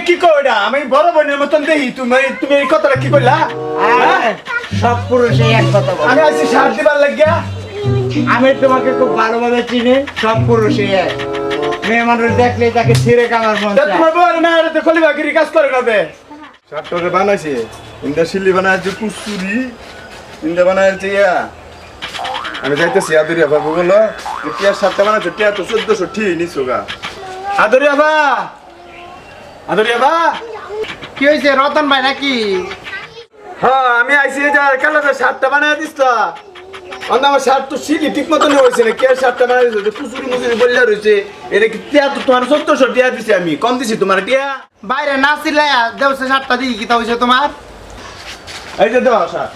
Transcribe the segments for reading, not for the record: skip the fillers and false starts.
কি কইরা আমি বড় বোনের মতন দেখি তুমি এই কথাটা কি কইলা সব পুরুষই এক কথা বলে। আমি আছি সার দিবার লাগিয়া আমি তোমাকে খুব ভালোভাবে চিনি, সব পুরুষই এক। মেয়ে মানুষ দেখলেই তাকে ছিঁড়ে কামার মন চায়। তোমার বউয়ের না আরে তো কলিবাগিরি কাজ করে নবে শার্টরে বানাইছে ইন্দা শিলি বানাইছে কুসুরি ইন্দা বানাইছে ইয়া আমি যাইতেছি আদরিয়া বাবু বলো টিয়ার শার্টটা বানাইছে টিয়া তো 1400 ঠিক নিছো গা আদরিয়া বা কি হয়েছে রতন ভাই নাকি? হ্যাঁ আমি আইছি যে কালারের শার্টটা বানাই দিছলা অন্য আমার শার্ট তো শিলি ঠিক মতন হয়েছে না কে শার্টটা বানাই দিছো কুসুরি মুসুরি বললা রয়েছে এটা কি টিয়া তো তোমার 1400 টিয়া দিছি আমি কম দিছি তোমার টিয়া বাইরে নাচিলাই দেবসে সাতটা দিই কি তা হয়েছে তোমার? এই যে দাও শার্ট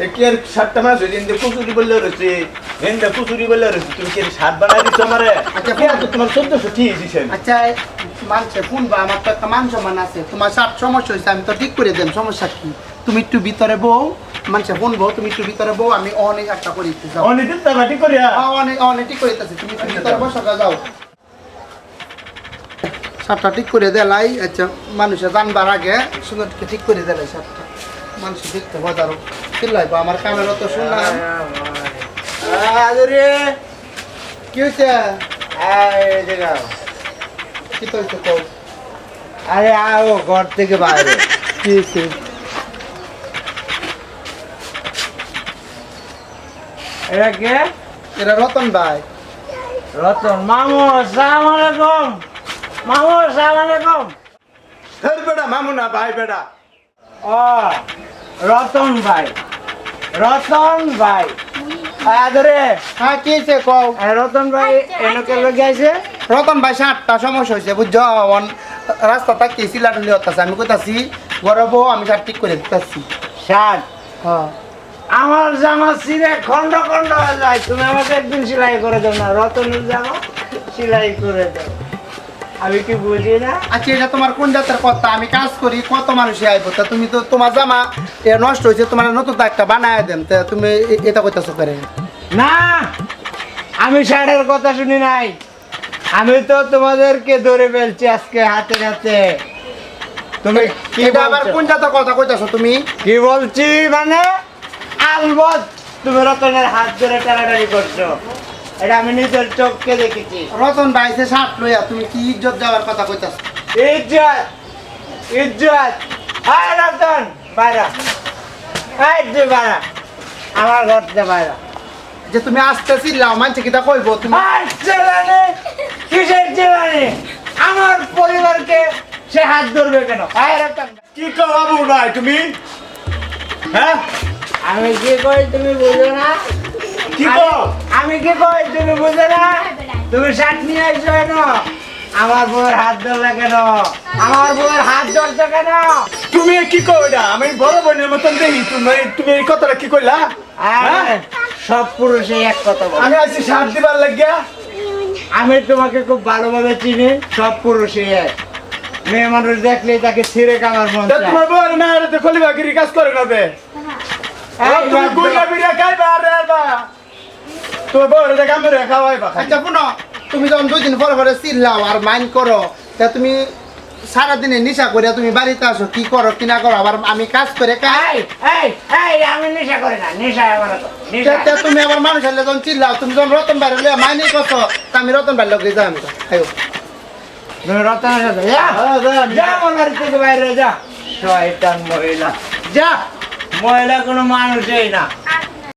এই কি আর শার্টটা বানাইছো এন্ড কুসুরি বললা রয়েছে এন্ড কুসুরি বললা রয়েছে তুমি কি শার্ট বানাই দিছো আমারে আচ্ছা, টিয়া তো তোমার 1400 ঠিক দিছি আমি আচ্ছা মানছে শুনবা আমার তো একটা মান সম্মান আছে, তোমার সাত সমস্যা হয়েছে আমি তো ঠিক করে দেন, সমস্যা কি? তুমি একটু ভিতরে বউ, মানুষে শুনবো, তুমি একটু ভিতরে বউ, আমি অনেক একটা করে দিতে যাও। অনেক দিন তার ঠিক করিয়া অনেক ঠিক করে দিতেছি, তুমি একটু ভিতরে বসো যাও। সাতটা ঠিক করে দেলাই, আচ্ছা মানুষে জানবার আগে সুন্দর ঠিক করে দেলাই সাতটা, মানুষ দেখতে বাজারও চিল্লাই বা আমার কামের তো শুনলাম। কি হয়েছে? কি তো হয়েছে কও? আরে আও ঘর থেকে বাইরে। কি হয়েছে? এটা কে? এরা রতন ভাই। রতন মামু আসসালামু আলাইকুম। মামু আসসালামু আলাইকুম। ধর বেটা মামু না ভাই বেটা ও রতন ভাই, রতন ভাই আদরে। হ্যাঁ কি হয়েছে কও? রতন ভাই এনকে লোক গেছে। রতন ভাই সাতটা সমস্যা হয়েছে বুঝছো, রাস্তা থাকতে সিলাটুলি হতাছে, আমি কোথাছি গরবো, আমি সার ঠিক করে দিতেছি। শার্ট হ্যাঁ আমার জামা ছিঁড়ে খন্ড খন্ড হয়ে যায়, তুমি আমাকে একদিন সেলাই করে দাও না। রতনের জামা সেলাই করে দাও, আমি কি বুঝি না? আচ্ছা এটা তোমার কোন জাতের কথা? আমি কাজ করি, কত মানুষই আইবো, তা তুমি তো তোমার জামা নষ্ট হয়েছে, তোমার নতুন একটা বানায় দেন, তা তুমি এটা কইতাছো করে? না, আমি শার্টের কথা শুনি নাই, আমি তো তোমাদেরকে ধরে ফেলছি আজকে হাতে হাতে। তুমি কি এটা আবার বলছো? কোন জাতের কথা কইতাছো তুমি? কি বলছি মানে আলবত তুমি রতনের হাত ধরে টানাটানি করছো, এটা আমি নিজের চোখকে দেখেছি। রতন ভাই সে শার্ট লইয়া তুমি কি ইজ্জত যাওয়ার কথা কইতাছো? ইজ্জত ইজ্জত, হায় রতন বাইরা, হায় তুই বাইরা, আমার ঘর থেকে বাইরা। যে তুমি আসতেছিলাম মানছে কিটা কইবো তুমি? আর চেলানে কিসের চেলানে? আমার পরিবারকে সে হাত ধরবে কেন? হায় রতন, কি কও বাবু নাই তুমি হ্যাঁ আমি কি কই তুমি বুঝো না? কি কও আমি কি কই তুমি বুঝো না? তুমি শার্ট নিয়ে আসছো কেন? আমার বউয়ের হাত ধরলে কেন? আমার বউয়ের হাত ধরছো কেন? তুমি কি কও এটা আমি বড় বোনের মতন দেখি তুমি এই কথাটা কি কইলা আরে, সব পুরুষই এক কথা বলে। আমি আছি সার দিবার লাগিয়া আমি তোমাকে খুব ভালোভাবে চিনি, সব পুরুষই এক। মেয়ে মানুষ দেখলেই তাকে ছিঁড়ে কামার মন চায়। তোমার বউয়ের না আরে তো কলিবাগিরি কাজ করে নবে এই তুমি বাদ দাও। গুইলা বিরিয়া খাইবা আর বা তোমার বউয়ের দেখা আমি খাওয়াইবা আচ্ছা শুনো, তুমি যখন 2 দিন পরে চিল্লাও আর মাইন্ড করো, তা তুমি সারাদিনে নিশা করে তুমি বাড়িতে আসো, কি করো কি না করো, আবার আমি কাজ করে এই, এই, এই, আমি নেশা করি না, নেশা আমার তো, নেশা। তুমি আবার মানুষ হলে যখন চিল্লাও, তুমি যখন রতন বাইরে লইয়া মাইনে করছো, তা আমি রতন বাইরে লোক যাই আমি তো আয়ো। তুমি রতনের সাথে যা, যা আমার বাড়ি থেকে বাইরে যা, শয়তান মহিলা, যা, মহিলা কোনো মানুষই না।